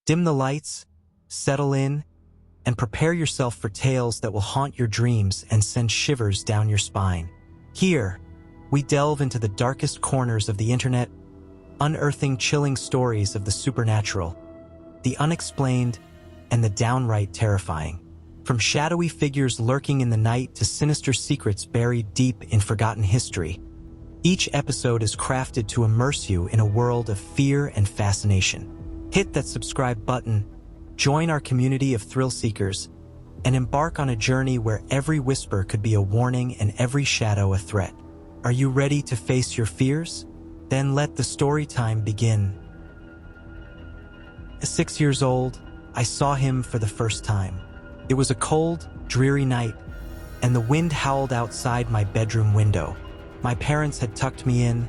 Dim the lights, settle in, and prepare yourself for tales that will haunt your dreams and send shivers down your spine. Here, we delve into the darkest corners of the internet, unearthing chilling stories of the supernatural, the unexplained, and the downright terrifying. From shadowy figures lurking in the night to sinister secrets buried deep in forgotten history, each episode is crafted to immerse you in a world of fear and fascination. Hit that subscribe button, join our community of thrill seekers, and embark on a journey where every whisper could be a warning and every shadow a threat. Are you ready to face your fears? Then let the story time begin. At 6 years old, I saw him for the first time. It was a cold, dreary night, and the wind howled outside my bedroom window. My parents had tucked me in,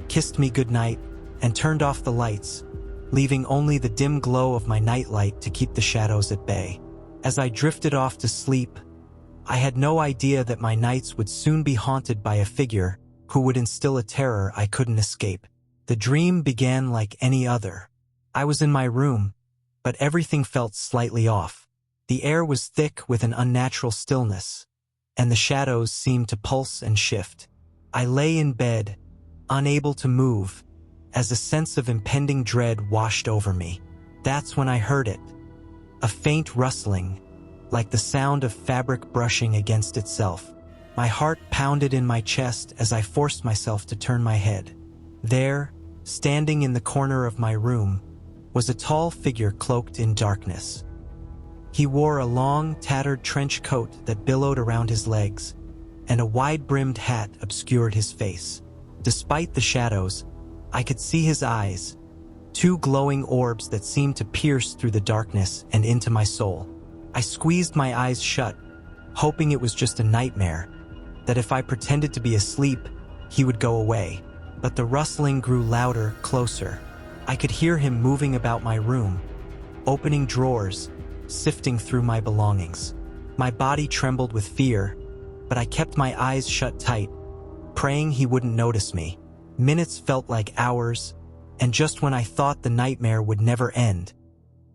kissed me goodnight, and turned off the lights, leaving only the dim glow of my nightlight to keep the shadows at bay. As I drifted off to sleep, I had no idea that my nights would soon be haunted by a figure who would instill a terror I couldn't escape. The dream began like any other. I was in my room, but everything felt slightly off. The air was thick with an unnatural stillness, and the shadows seemed to pulse and shift. I lay in bed, unable to move, as a sense of impending dread washed over me. That's when I heard it. A faint rustling, like the sound of fabric brushing against itself. My heart pounded in my chest as I forced myself to turn my head. There, standing in the corner of my room, was a tall figure cloaked in darkness. He wore a long, tattered trench coat that billowed around his legs, and a wide-brimmed hat obscured his face. Despite the shadows, I could see his eyes, two glowing orbs that seemed to pierce through the darkness and into my soul. I squeezed my eyes shut, hoping it was just a nightmare, that if I pretended to be asleep, he would go away. But the rustling grew louder, closer. I could hear him moving about my room, opening drawers, sifting through my belongings. My body trembled with fear, but I kept my eyes shut tight, praying he wouldn't notice me. Minutes felt like hours, and just when I thought the nightmare would never end,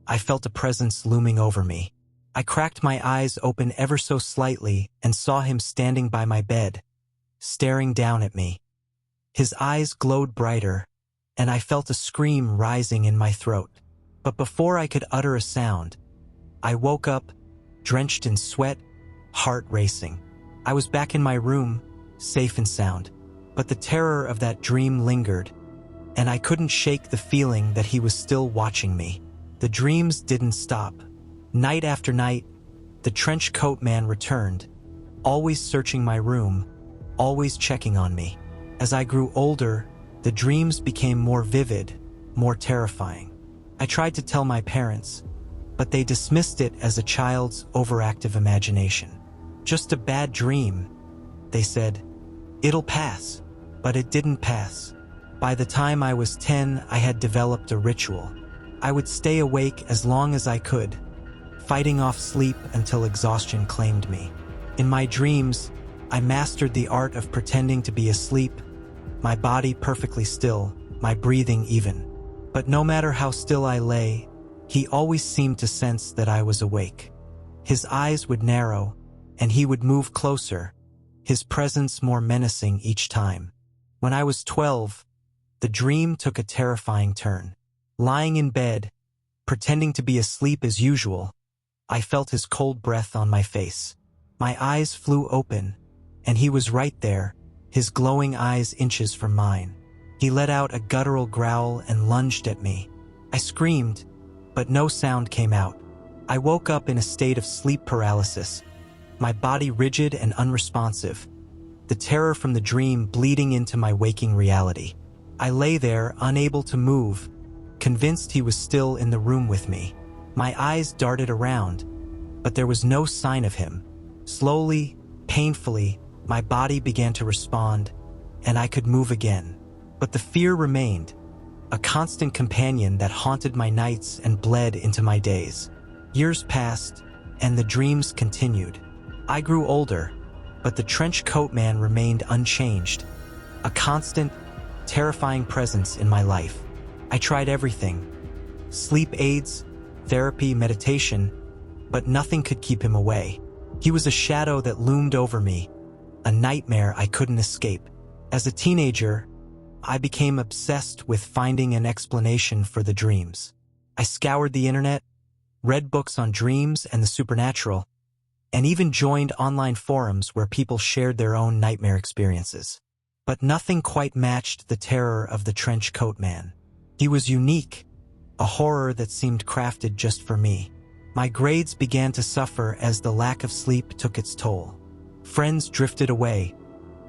I felt a presence looming over me. I cracked my eyes open ever so slightly and saw him standing by my bed, staring down at me. His eyes glowed brighter, and I felt a scream rising in my throat. But before I could utter a sound, I woke up, drenched in sweat, heart racing. I was back in my room, safe and sound, but the terror of that dream lingered, and I couldn't shake the feeling that he was still watching me. The dreams didn't stop. Night after night, the Trenchcoat Man returned, always searching my room, always checking on me. As I grew older, the dreams became more vivid, more terrifying. I tried to tell my parents, but they dismissed it as a child's overactive imagination. Just a bad dream, they said. It'll pass. But it didn't pass. By the time I was 10, I had developed a ritual. I would stay awake as long as I could, fighting off sleep until exhaustion claimed me. In my dreams, I mastered the art of pretending to be asleep, my body perfectly still, my breathing even. But no matter how still I lay, he always seemed to sense that I was awake. His eyes would narrow, and he would move closer, his presence more menacing each time. When I was 12, the dream took a terrifying turn. Lying in bed, pretending to be asleep as usual, I felt his cold breath on my face. My eyes flew open, and he was right there, his glowing eyes inches from mine. He let out a guttural growl and lunged at me. I screamed, but no sound came out. I woke up in a state of sleep paralysis, my body rigid and unresponsive, the terror from the dream bleeding into my waking reality. I lay there, unable to move, convinced he was still in the room with me. My eyes darted around, but there was no sign of him. Slowly, painfully, my body began to respond, and I could move again. But the fear remained, a constant companion that haunted my nights and bled into my days. Years passed, and the dreams continued. I grew older, but the Trenchcoat Man remained unchanged, a constant, terrifying presence in my life. I tried everything: sleep aids, therapy, meditation, but nothing could keep him away. He was a shadow that loomed over me, a nightmare I couldn't escape. As a teenager, I became obsessed with finding an explanation for the dreams. I scoured the internet, read books on dreams and the supernatural, and even joined online forums where people shared their own nightmare experiences. But nothing quite matched the terror of the Trenchcoat Man. He was unique, a horror that seemed crafted just for me. My grades began to suffer as the lack of sleep took its toll. Friends drifted away,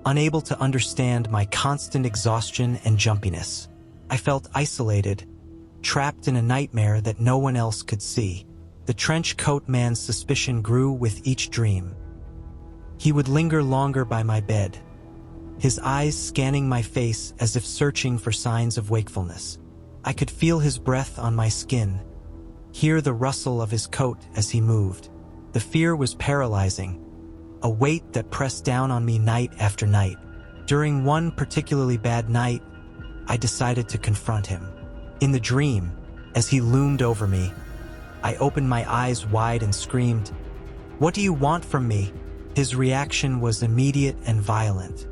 unable to understand my constant exhaustion and jumpiness. I felt isolated, trapped in a nightmare that no one else could see. The Trenchcoat Man's suspicion grew with each dream. He would linger longer by my bed, his eyes scanning my face as if searching for signs of wakefulness. I could feel his breath on my skin, hear the rustle of his coat as he moved. The fear was paralyzing, a weight that pressed down on me night after night. During one particularly bad night, I decided to confront him. In the dream, as he loomed over me, I opened my eyes wide and screamed, "What do you want from me?" His reaction was immediate and violent.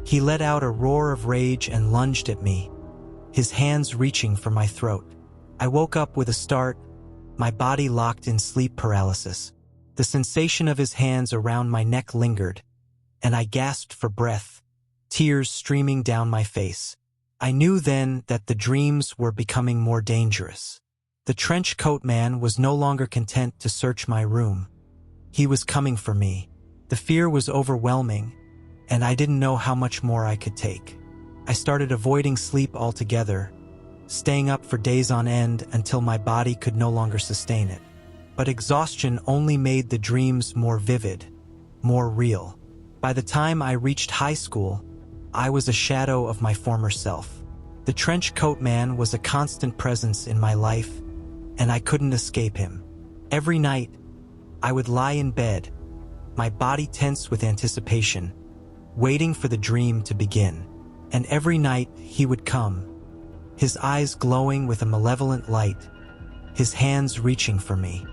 He let out a roar of rage and lunged at me, his hands reaching for my throat. I woke up with a start, my body locked in sleep paralysis. The sensation of his hands around my neck lingered, and I gasped for breath, tears streaming down my face. I knew then that the dreams were becoming more dangerous. The Trenchcoat Man was no longer content to search my room. He was coming for me. The fear was overwhelming, and I didn't know how much more I could take. I started avoiding sleep altogether, staying up for days on end until my body could no longer sustain it. But exhaustion only made the dreams more vivid, more real. By the time I reached high school, I was a shadow of my former self. The Trenchcoat Man was a constant presence in my life, and I couldn't escape him. Every night, I would lie in bed, my body tense with anticipation, waiting for the dream to begin. And every night he would come, his eyes glowing with a malevolent light, his hands reaching for me.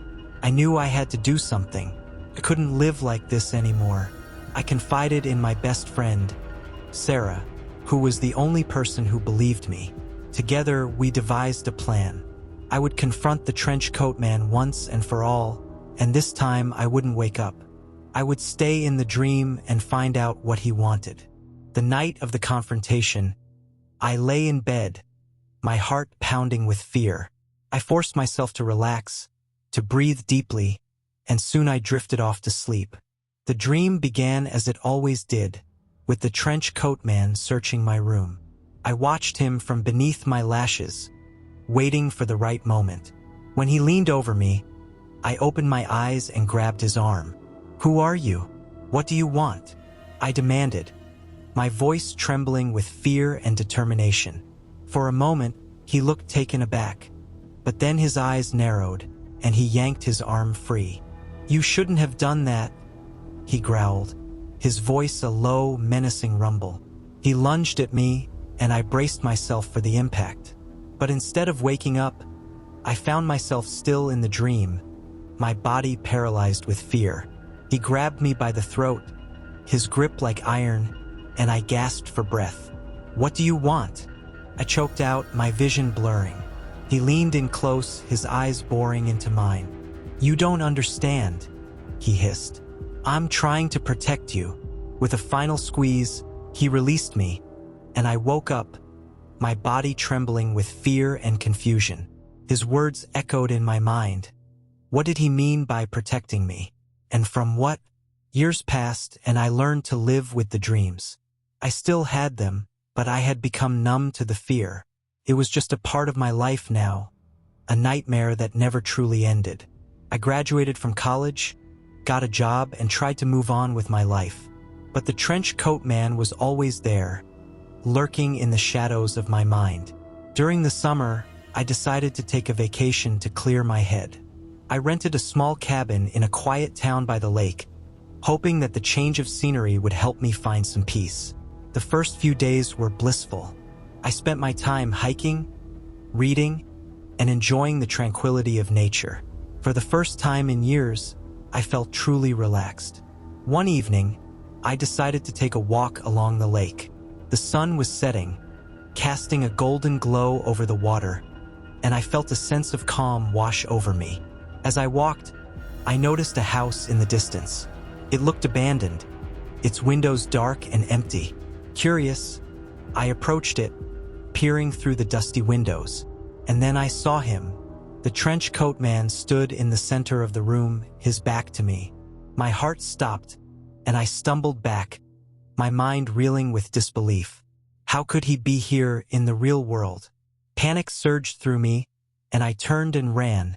I knew I had to do something. I couldn't live like this anymore. I confided in my best friend, Sarah, who was the only person who believed me. Together, we devised a plan. I would confront the Trenchcoat Man once and for all, and this time I wouldn't wake up. I would stay in the dream and find out what he wanted. The night of the confrontation, I lay in bed, my heart pounding with fear. I forced myself to relax, to breathe deeply, and soon I drifted off to sleep. The dream began as it always did, with the Trenchcoat Man searching my room. I watched him from beneath my lashes, waiting for the right moment. When he leaned over me, I opened my eyes and grabbed his arm. "Who are you? What do you want?" I demanded, my voice trembling with fear and determination. For a moment, he looked taken aback, but then his eyes narrowed, and he yanked his arm free. "You shouldn't have done that," he growled, his voice a low, menacing rumble. He lunged at me, and I braced myself for the impact. But instead of waking up, I found myself still in the dream, my body paralyzed with fear. He grabbed me by the throat, his grip like iron, and I gasped for breath. "What do you want?" I choked out, my vision blurring. He leaned in close, his eyes boring into mine. "You don't understand," he hissed. "I'm trying to protect you." With a final squeeze, he released me, and I woke up, my body trembling with fear and confusion. His words echoed in my mind. What did he mean by protecting me? And from what? Years passed, and I learned to live with the dreams. I still had them, but I had become numb to the fear. It was just a part of my life now, a nightmare that never truly ended. I graduated from college, got a job, and tried to move on with my life. But the Trenchcoat Man was always there, lurking in the shadows of my mind. During the summer, I decided to take a vacation to clear my head. I rented a small cabin in a quiet town by the lake, hoping that the change of scenery would help me find some peace. The first few days were blissful. I spent my time hiking, reading, and enjoying the tranquility of nature. For the first time in years, I felt truly relaxed. One evening, I decided to take a walk along the lake. The sun was setting, casting a golden glow over the water, and I felt a sense of calm wash over me. As I walked, I noticed a house in the distance. It looked abandoned, its windows dark and empty. Curious, I approached it, peering through the dusty windows, and then I saw him. The Trenchcoat Man stood in the center of the room, his back to me. My heart stopped, and I stumbled back, my mind reeling with disbelief. How could he be here in the real world? Panic surged through me, and I turned and ran,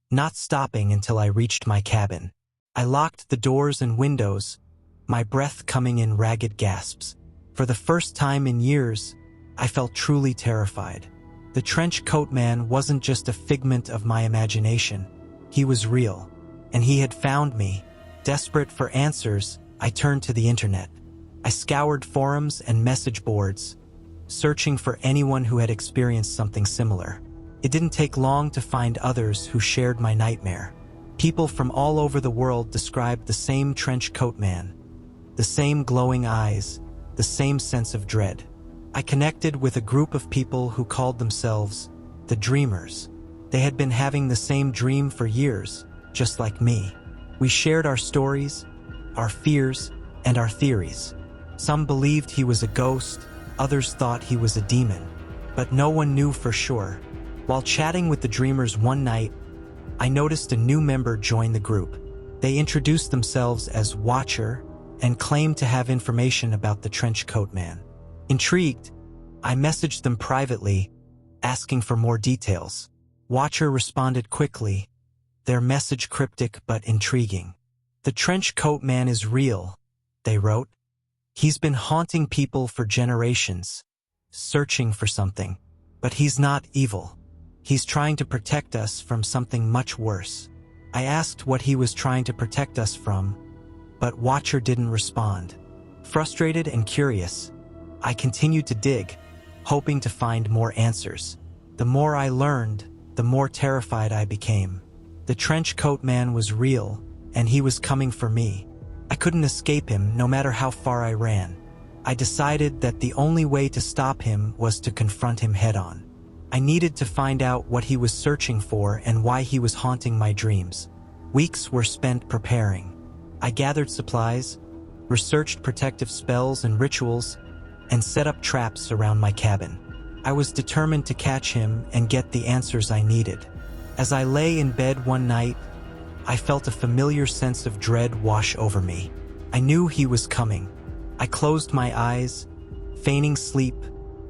not stopping until I reached my cabin. I locked the doors and windows, my breath coming in ragged gasps. For the first time in years, I felt truly terrified. The Trenchcoat Man wasn't just a figment of my imagination. He was real, and he had found me. Desperate for answers, I turned to the internet. I scoured forums and message boards, searching for anyone who had experienced something similar. It didn't take long to find others who shared my nightmare. People from all over the world described the same Trenchcoat Man, the same glowing eyes, the same sense of dread. I connected with a group of people who called themselves the Dreamers. They had been having the same dream for years, just like me. We shared our stories, our fears, and our theories. Some believed he was a ghost, others thought he was a demon, but no one knew for sure. While chatting with the Dreamers one night, I noticed a new member join the group. They introduced themselves as Watcher and claimed to have information about the Trenchcoat Man. Intrigued, I messaged them privately, asking for more details. Watcher responded quickly, their message cryptic but intriguing. The Trenchcoat Man is real, they wrote. He's been haunting people for generations, searching for something. But he's not evil. He's trying to protect us from something much worse. I asked what he was trying to protect us from, but Watcher didn't respond. Frustrated and curious, I continued to dig, hoping to find more answers. The more I learned, the more terrified I became. The Trenchcoat Man was real, and he was coming for me. I couldn't escape him no matter how far I ran. I decided that the only way to stop him was to confront him head-on. I needed to find out what he was searching for and why he was haunting my dreams. Weeks were spent preparing. I gathered supplies, researched protective spells and rituals, and set up traps around my cabin. I was determined to catch him and get the answers I needed. As I lay in bed one night, I felt a familiar sense of dread wash over me. I knew he was coming. I closed my eyes, feigning sleep,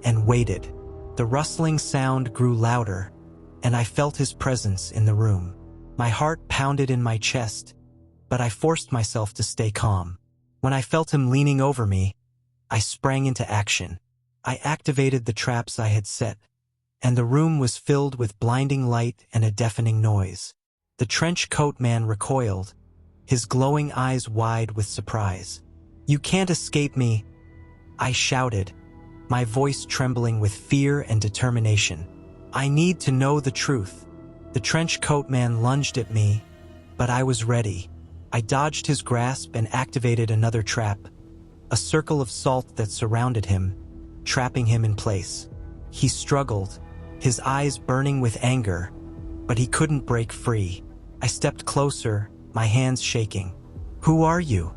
and waited. The rustling sound grew louder, and I felt his presence in the room. My heart pounded in my chest, but I forced myself to stay calm. When I felt him leaning over me, I sprang into action. I activated the traps I had set, and the room was filled with blinding light and a deafening noise. The Trenchcoat Man recoiled, his glowing eyes wide with surprise. "You can't escape me," I shouted, my voice trembling with fear and determination. "I need to know the truth." The Trenchcoat Man lunged at me, but I was ready. I dodged his grasp and activated another trap, a circle of salt that surrounded him, trapping him in place. He struggled, his eyes burning with anger, but he couldn't break free. I stepped closer, my hands shaking. "Who are you?"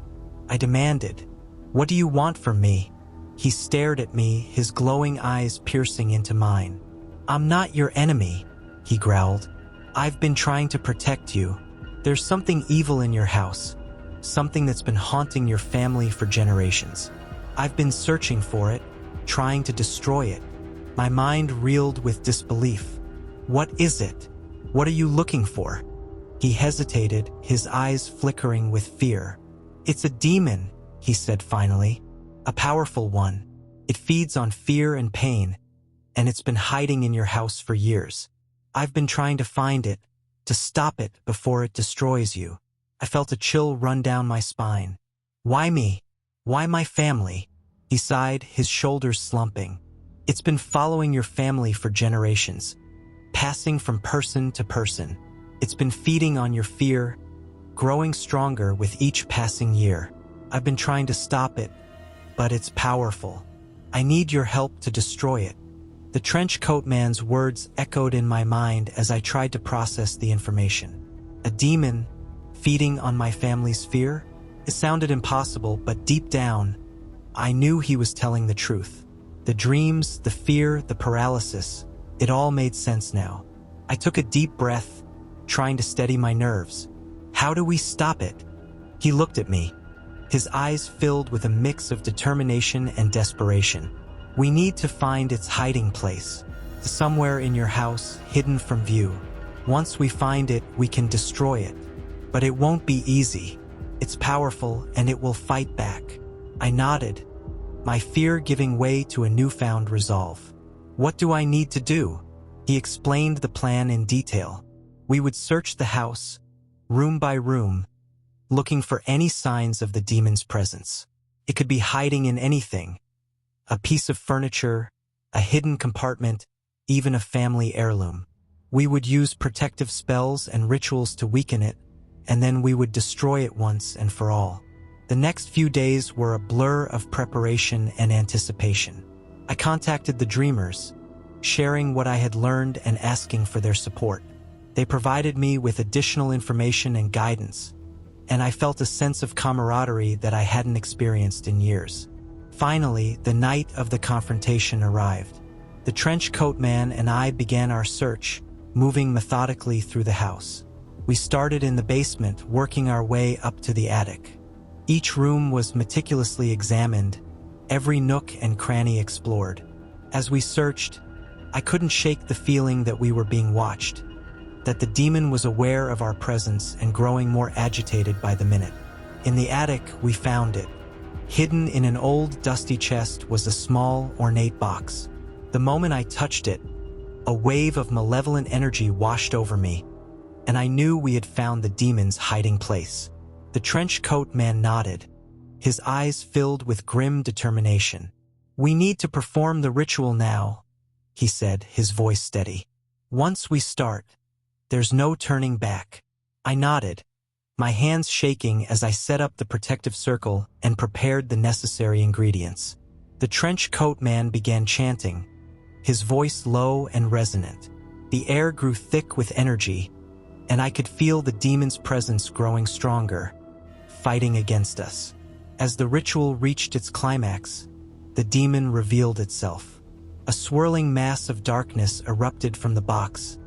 I demanded. "What do you want from me?" He stared at me, his glowing eyes piercing into mine. "I'm not your enemy," he growled. "I've been trying to protect you. There's something evil in your house, something that's been haunting your family for generations. I've been searching for it, trying to destroy it." My mind reeled with disbelief. "What is it? What are you looking for?" He hesitated, his eyes flickering with fear. "It's a demon," he said finally. "A powerful one. It feeds on fear and pain, and it's been hiding in your house for years. I've been trying to find it, to stop it before it destroys you." I felt a chill run down my spine. "Why me? Why my family?" He sighed, his shoulders slumping. "It's been following your family for generations. passing from person to person. It's been feeding on your fear, growing stronger with each passing year. I've been trying to stop it, but it's powerful. I need your help to destroy it." The Trenchcoat Man's words echoed in my mind as I tried to process the information. A demon feeding on my family's fear? It sounded impossible, but deep down, I knew he was telling the truth. The dreams, the fear, the paralysis, it all made sense now. I took a deep breath, trying to steady my nerves. "How do we stop it?" He looked at me, his eyes filled with a mix of determination and desperation. "We need to find its hiding place, somewhere in your house, hidden from view. Once we find it, we can destroy it. But it won't be easy. It's powerful and it will fight back." I nodded, my fear giving way to a newfound resolve. "What do I need to do?" He explained the plan in detail. We would search the house, room by room, looking for any signs of the demon's presence. It could be hiding in anything: a piece of furniture, a hidden compartment, even a family heirloom. We would use protective spells and rituals to weaken it, and then we would destroy it once and for all. The next few days were a blur of preparation and anticipation. I contacted the dreamers, sharing what I had learned and asking for their support. They provided me with additional information and guidance, and I felt a sense of camaraderie that I hadn't experienced in years. Finally, the night of the confrontation arrived. The Trenchcoat Man and I began our search, moving methodically through the house. We started in the basement, working our way up to the attic. Each room was meticulously examined, every nook and cranny explored. As we searched, I couldn't shake the feeling that we were being watched, that the demon was aware of our presence and growing more agitated by the minute. In the attic, we found it. Hidden in an old, dusty chest was a small, ornate box. The moment I touched it, a wave of malevolent energy washed over me, and I knew we had found the demon's hiding place. The Trenchcoat Man nodded, his eyes filled with grim determination. "We need to perform the ritual now," he said, his voice steady. "Once we start, there's no turning back." I nodded, my hands shaking as I set up the protective circle and prepared the necessary ingredients. The Trenchcoat Man began chanting, his voice low and resonant. The air grew thick with energy, and I could feel the demon's presence growing stronger, fighting against us. As the ritual reached its climax, the demon revealed itself. A swirling mass of darkness erupted from the box,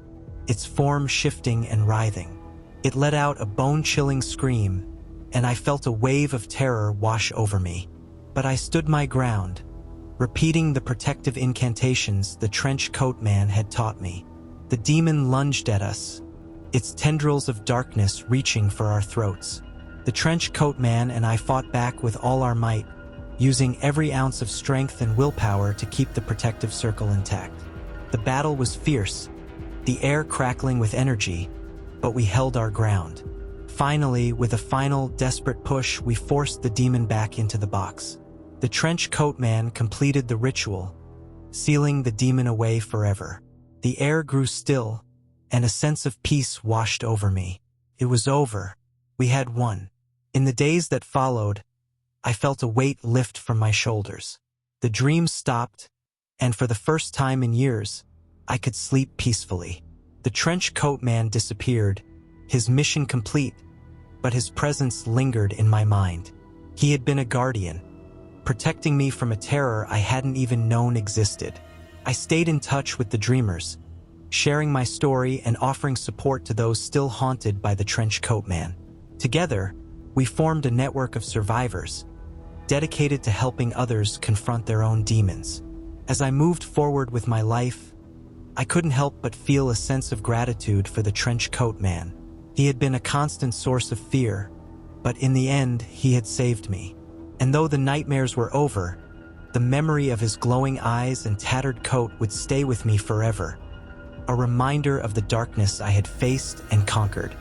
its form shifting and writhing. It let out a bone-chilling scream, and I felt a wave of terror wash over me. But I stood my ground, repeating the protective incantations the Trenchcoat Man had taught me. The demon lunged at us, its tendrils of darkness reaching for our throats. The Trenchcoat Man and I fought back with all our might, using every ounce of strength and willpower to keep the protective circle intact. The battle was fierce, the air crackling with energy, but we held our ground. Finally, with a final, desperate push, we forced the demon back into the box. The Trenchcoat Man completed the ritual, sealing the demon away forever. The air grew still, and a sense of peace washed over me. It was over. We had won. In the days that followed, I felt a weight lift from my shoulders. The dreams stopped, and for the first time in years, I could sleep peacefully. The Trenchcoat Man disappeared, his mission complete, but his presence lingered in my mind. He had been a guardian, protecting me from a terror I hadn't even known existed. I stayed in touch with the dreamers, sharing my story and offering support to those still haunted by the Trenchcoat Man. Together, we formed a network of survivors, dedicated to helping others confront their own demons. As I moved forward with my life, I couldn't help but feel a sense of gratitude for the Trenchcoat Man. He had been a constant source of fear, but in the end, he had saved me. And though the nightmares were over, the memory of his glowing eyes and tattered coat would stay with me forever, a reminder of the darkness I had faced and conquered.